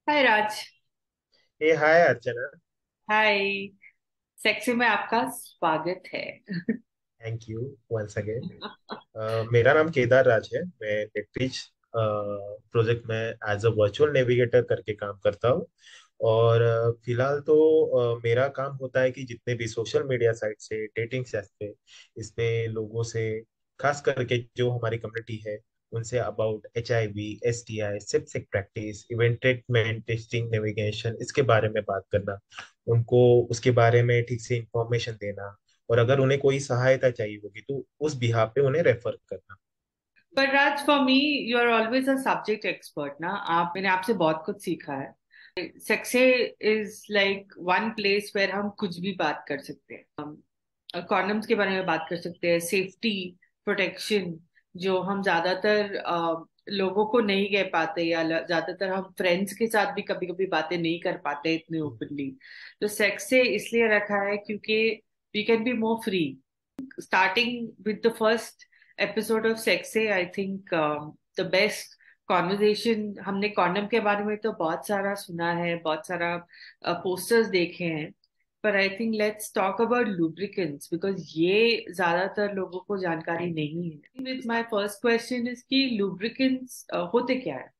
हाय राज। ए हाय अर्चना। हाय। Sexy में आपका स्वागत है। Thank you once again. मेरा नाम केदार राज है। मैं नेटरीच प्रोजेक्ट में एज अ वर्चुअल नेविगेटर करके काम करता हूँ। और फिलहाल तो मेरा काम होता है कि जितने भी सोशल मीडिया साइट से डेटिंग साइट पे इसमें लोगों से, खास करके जो हमारी कम्युनिटी है, उनसे about HIV, STI, sex practice, event treatment, testing, navigation, इसके बारे में बात करना, उनको उसके बारे में ठीक से इंफॉर्मेशन देना, और अगर उन्हें कोई सहायता चाहिए होगी तो उस बिहाफ पे उन्हें रेफर करना। पर Raj, for me you are always a subject expert ना। आप मैंने आपसे बहुत कुछ सीखा है। सेक्से is like one place where हम कुछ भी बात कर सकते हैं। हम कॉन्डम्स के बारे में बात कर सकते हैं, सेफ्टी, प्रोटेक्शन, जो हम ज्यादातर लोगों को नहीं कह पाते, या ज्यादातर हम फ्रेंड्स के साथ भी कभी कभी बातें नहीं कर पाते इतने ओपनली। तो सेक्स से इसलिए रखा है क्योंकि we can be more free. starting with the first episode of Sexy, I think the best conversation, हमने कॉन्डम के बारे में तो बहुत सारा सुना है, बहुत सारा पोस्टर्स देखे हैं। पर I think let's talk about lubricants because ये ज्यादातर लोगों को जानकारी नहीं है। With my first question is कि लुब्रिकेंट्स होते क्या है?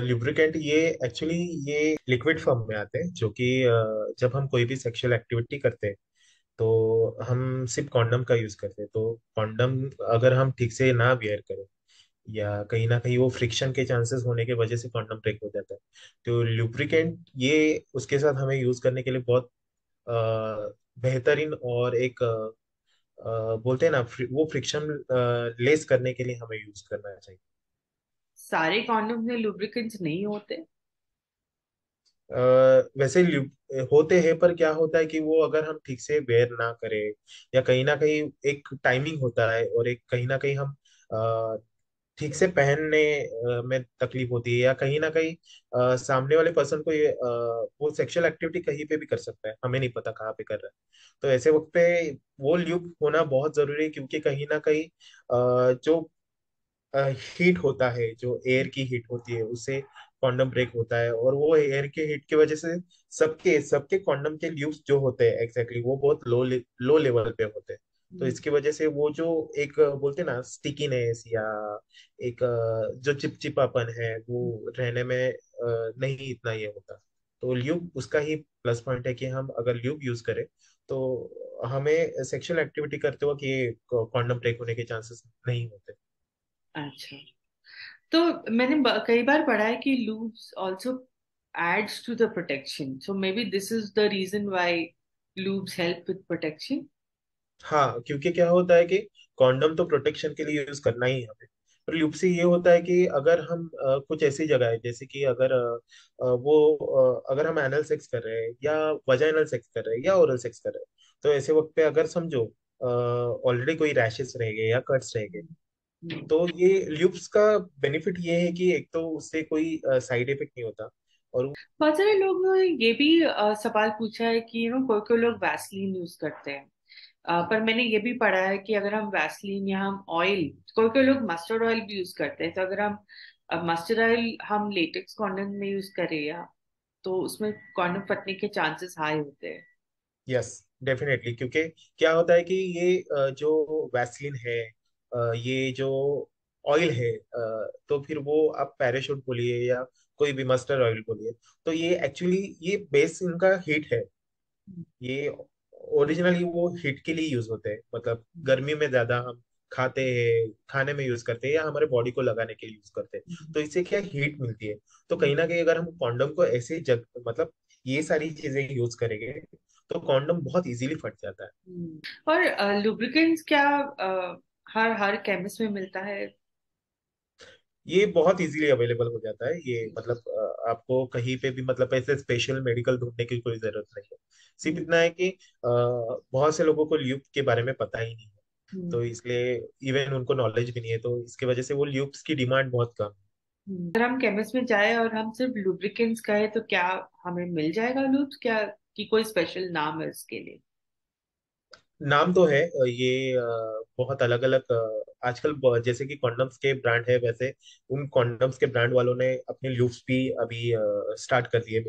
ल्यूब्रिकेंट ये एक्चुअली ये लिक्विड फॉर्म में आते हैं, जो कि जब हम कोई भी सेक्सुअल एक्टिविटी करते हैं तो हम सिर्फ कॉन्डम का यूज करते हैं। तो कॉन्डम अगर हम ठीक से ना वेयर करें, या कहीं ना कहीं वो फ्रिक्शन के चांसेस होने की वजह से कॉन्डम ब्रेक हो जाता है। तो लुब्रिकेंट ये उसके साथ हमें यूज करने के लिए बहुत बेहतरीन, और एक बोलते हैं ना, वो फ्रिक्शन लेस करने के लिए हमें यूज करना चाहिए। सारे कॉन्डम में लुब्रिकेंट्स नहीं होते? वैसे होते हैं, पर क्या होता है कि वो अगर हम ठीक से वेयर ना करें, या कहीं ना कहीं एक टाइमिंग होता है, और एक कहीं ना कहीं हम ठीक से पहनने में तकलीफ होती है, या कहीं ना कहीं सामने वाले पर्सन को ये वो सेक्सुअल एक्टिविटी कहीं पे भी कर सकता है, हमें नहीं पता कहाँ पे कर रहा है। तो ऐसे वक्त पे वो ल्यूब होना बहुत जरूरी है, क्योंकि कहीं ना कहीं जो हीट होता है, जो एयर की हीट होती है, उससे कॉन्डम ब्रेक होता है, और वो एयर के हीट की वजह से सबके सबके कॉन्डम के ल्यूब्स जो होते हैं एग्जैक्टली वो बहुत लो लेवल पे होते हैं। तो इसकी वजह से वो जो एक बोलते हैं ना स्टिकीनेस, या एक जो चिपचिपापन है, वो रहने में नहीं इतना ये होता। तो ल्यूब उसका ही प्लस पॉइंट है कि हम अगर ल्यूब यूज करें तो हमें सेक्सुअल एक्टिविटी करते वक्त ये कॉन्डम ब्रेक होने के चांसेस नहीं होते। अच्छा। तो मैंने कई बार पढ़ा है कि loops also adds to the protection, so maybe this is the reason why loops help with protection. हाँ, क्योंकि क्या होता है कि कॉन्डम तो प्रोटेक्शन के लिए यूज करना ही है हमें, पर ल्यूब से ये होता है कि अगर हम कुछ ऐसी जगह है, जैसे कि अगर अगर हम एनल सेक्स कर रहे हैं, या वजाइनल सेक्स कर रहे हैं, या ओरल सेक्स कर रहे हैं, तो ऐसे वक्त पे अगर समझो ऑलरेडी कोई रैशेस रह गए या कट्स रह गए, हम्म। तो ये ल्यूब्स का बेनिफिट ये है कि एक तो उससे कोई साइड इफेक्ट नहीं होता। और बहुत सारे लोग ने ये भी सवाल पूछा है कि कोई कोई लोग वैसलीन यूज करते हैं। पर मैंने ये भी पढ़ा है कि अगर हम वैसलीन या हम ऑयल, कोई कोई लोग मस्टर्ड ऑयल भी यूज करते हैं, तो अगर हम मस्टर्ड ऑयल हम लेटेक्स कॉन्डोम में यूज करें या, तो उसमें कॉन्डोम फटने के चांसेस हाई होते हैं। यस, डेफिनेटली, क्योंकि क्या होता है कि ये जो वैसलीन है, ये जो ऑयल है, तो फिर वो आप पैराशूट बोलिए या कोई भी मस्टर्ड ऑयल बोलिए, तो ये एक्चुअली ये बेस इनका हीट है। ये ओरिजिनली वो हीट के लिए यूज होते हैं, मतलब गर्मी में ज्यादा हम खाते हैं, खाने में यूज करते हैं, या हमारे बॉडी को लगाने के लिए यूज करते हैं। तो इससे क्या हीट मिलती है। तो कहीं ना कहीं अगर हम कॉन्डम को ऐसे जग मतलब ये सारी चीजें यूज करेंगे तो कॉन्डम बहुत इजीली फट जाता है। और लुब्रिकेंट्स क्या हर हर केमिस्ट में मिलता है? ये बहुत इजीली अवेलेबल हो जाता है, ये मतलब आपको कहीं पे भी मतलब ऐसे स्पेशल मेडिकल ढूंढने की कोई जरूरत नहीं है। सिर्फ इतना है कि बहुत से लोगों को ल्यूप के बारे में पता ही नहीं है, तो इसलिए इवन उनको नॉलेज भी नहीं है, तो इसकी वजह से वो ल्यूप्स की डिमांड बहुत कम है। अगर हम केमिस्ट में जाए और हम सिर्फ लुब्रिकेंट्स कहे तो क्या हमें मिल जाएगा लूब्स, क्या कि कोई स्पेशल नाम है उसके लिए? नाम तो है ये बहुत अलग अलग आजकल जैसे कि कॉन्डम्स के ब्रांड है, वैसे उन कॉन्डम्स के ब्रांड वालों ने अपने लूप्स भी अभी स्टार्ट कर दिए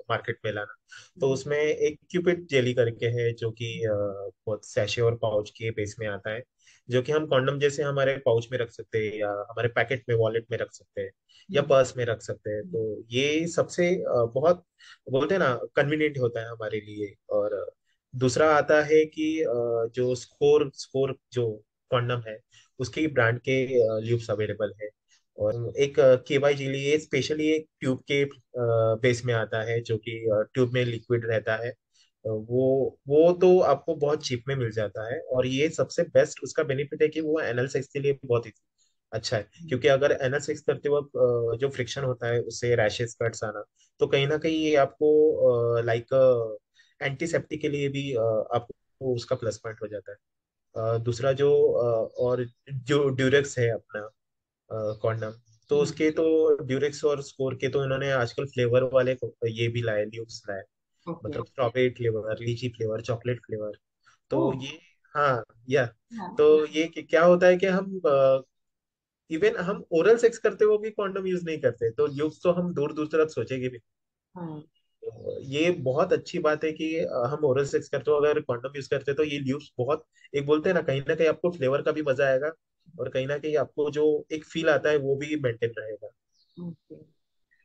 मार्केट में लाना। तो उसमें एक क्यूपिड जेली करके है जो कि बहुत सैशे और पाउच के बेस में आता है, जो कि हम कॉन्डम जैसे हमारे पाउच में रख सकते हैं या हमारे पैकेट में वॉलेट में रख सकते हैं या पर्स में रख सकते हैं। तो ये सबसे बहुत बोलते हैं ना कन्वीनियंट होता है हमारे लिए। और दूसरा आता है कि जो स्कोर स्कोर जो कॉन्डम है उसके ब्रांड के ल्यूब्स अवेलेबल है। और एक केवाई जेली ये स्पेशली एक ट्यूब के बेस में आता है, जो कि ट्यूब में लिक्विड रहता है। वो तो आपको बहुत चीप में मिल जाता है। और ये सबसे बेस्ट उसका बेनिफिट है कि वो एनल सेक्स के लिए बहुत ही अच्छा है, क्योंकि अगर एनल सेक्स करते वक्त जो फ्रिक्शन होता है उससे रैशेस कट्स आना, तो कहीं ना कहीं ये आपको लाइक एंटीसेप्टिक के लिए भी आपको उसका प्लस पॉइंट हो जाता है। दूसरा जो और जो ड्यूरेक्स है अपना कॉन्डम, तो उसके तो ड्यूरेक्स और स्कोर के तो इन्होंने आजकल फ्लेवर वाले ये भी लाए, ल्यूब्स लाए। ओके। मतलब स्ट्रॉबेरी फ्लेवर, लीची फ्लेवर, चॉकलेट फ्लेवर। ओ। तो ये हाँ या हाँ। तो ये क्या होता है कि हम इवन हम ओरल सेक्स करते हुए भी कॉन्डम यूज नहीं करते, तो ल्यूब्स तो हम दूर दूर तक सोचेंगे भी। हाँ। ये बहुत अच्छी बात है कि हम ओरल सेक्स करते हो अगर कॉन्डम यूज करते हैं तो ये ल्यूब्स बहुत एक बोलते हैं ना कहीं आपको फ्लेवर का भी मजा आएगा, और कहीं ना कहीं आपको जो एक फील आता है वो भी मेंटेन रहेगा। Okay.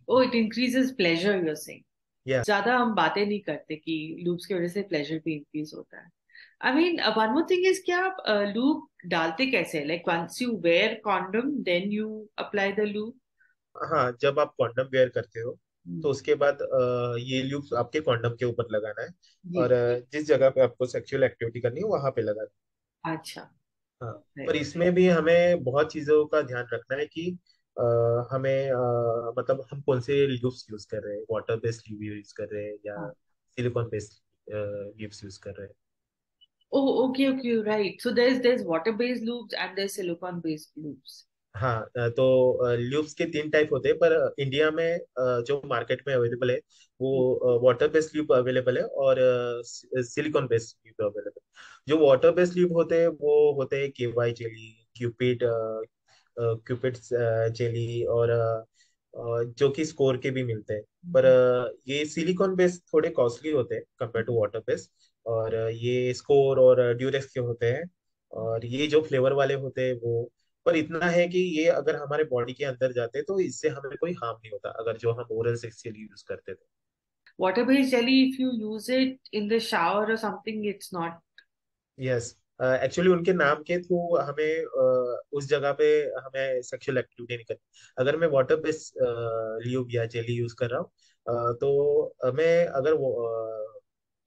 Oh, it increases pleasure, you're saying. या ज्यादा हम बातें नहीं करते कि लूप्स की वजह से प्लेजर भी इंक्रीज होता है। I mean, one more thing is, क्या आप लूप डालते कैसे? Like once you wear condom then you apply the loop? हाँ, जब आप कॉन्डम वेयर करते हो तो उसके बाद ये ल्यूब्स आपके कॉन्डम के ऊपर लगाना है। जी। और जिस जगह पे आपको सेक्सुअल एक्टिविटी करनी है वहां पे लगाना अच्छा। है। हाँ। पर राइट। इसमें भी हमें बहुत चीजों का ध्यान रखना है कि हमें मतलब हम कौन से ल्यूब्स यूज कर रहे हैं, वाटर बेस्ड ल्यूब यूज कर रहे हैं या हाँ। सिलिकॉन बेस्ड ल्यूब्स यूज कर रहे हैं। Oh, okay, okay, right. So there's water-based loops and there's silicone-based loops. हाँ, तो ल्यूब्स के तीन टाइप होते हैं, पर इंडिया में जो मार्केट में अवेलेबल है वो वाटर बेस्ड ल्यूब अवेलेबल है और सिलिकॉन बेस्ड ल्यूब अवेलेबल। जो वाटर बेस्ड ल्यूब होते हैं वो होते हैं KY jelly, Cupid Cupid jelly, और जो कि स्कोर के भी मिलते हैं। पर ये सिलिकॉन बेस्ड थोड़े कॉस्टली होते हैं कंपेयर टू वाटर बेस्ड। और ये स्कोर और ड्यूरेक्स के होते हैं। और ये जो फ्लेवर वाले होते हैं वो, पर इतना है कि ये अगर हमारे बॉडी के अंदर जाते तो इससे हमें कोई हार्म नहीं होता अगर जो हम ओरल सेक्स के लिए यूज करते थे। Water-based jelly, if you use it in the shower or something, it's not. Yes, actually उनके नाम के थ्रू हमें उस जगह पे हमें सेक्सुअल एक्टिविटी नहीं करनी। अगर मैं वाटर बेस्ड ल्यूब या जेली यूज कर रहा हूँ तो मैं अगर वो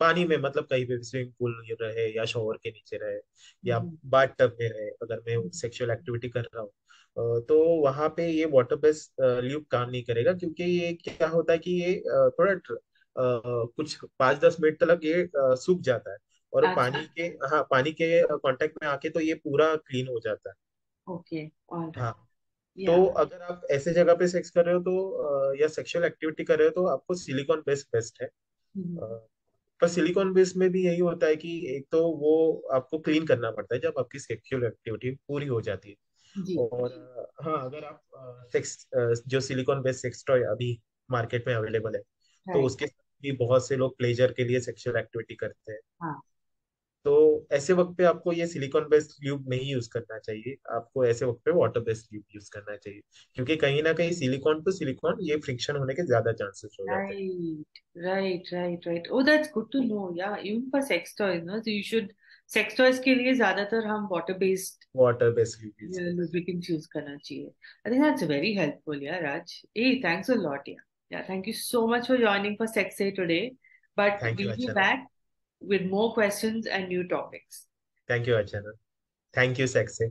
पानी में मतलब कहीं पे भी स्विमिंग पूल रहे या शॉवर के नीचे रहे या Mhm. बाथ टब में रहे, अगर मैं सेक्सुअल एक्टिविटी कर रहा हूँ तो वहां पे ये वाटर बेस्ड ल्यूब काम नहीं करेगा, क्योंकि ये क्या होता है कि ये थोड़ा कुछ 5-10 मिनट तक ये सूख जाता है। और अच्छा। पानी के कांटेक्ट में आके तो ये पूरा क्लीन हो जाता है। Okay. All right. हाँ। तो Yeah. अगर आप ऐसे जगह पे सेक्स कर रहे हो तो या सेक्सुअल एक्टिविटी कर रहे हो तो आपको सिलिकॉन बेस्ड बेस्ट है। Mhm. अ, पर सिलिकॉन बेस्ड में भी यही होता है कि एक तो वो आपको क्लीन करना पड़ता है जब आपकी सेक्सुअल एक्टिविटी पूरी हो जाती है। जी। और हाँ, अगर आप सेक्स जो सिलिकॉन बेस्ड सेक्स टॉय अभी मार्केट में अवेलेबल है तो Right. उसके साथ भी बहुत से लोग प्लेजर के लिए सेक्सुअल एक्टिविटी करते हैं। हाँ। तो ऐसे वक्त पे आपको ये सिलिकॉन बेस्ड ट्यूब नहीं यूज करना चाहिए, आपको ऐसे वक्त पे वाटर बेस्ड ट्यूब यूज करना चाहिए, क्योंकि कहीं ना कहीं सिलिकॉन टू सिलिकॉन ये फ्रिक्शन होने के ज्यादा चांसेस हो जाते हैं। Right. Right. Right. Right. Oh, that's good to know. Yeah. Even for sex toys, no? So you should, sex toys के लिए ज्यादातर हम water-based water based tube use करना चाहिए। lubricants use करना चाहिए. I think that's very helpful. Yeah, Raj. Hey, thanks a lot. Yeah. Yeah. Thank you so much for joining for Sex Day today. But thank you we'll be Archana. back with more questions and new topics. Thank you Archana. Thank you sex से।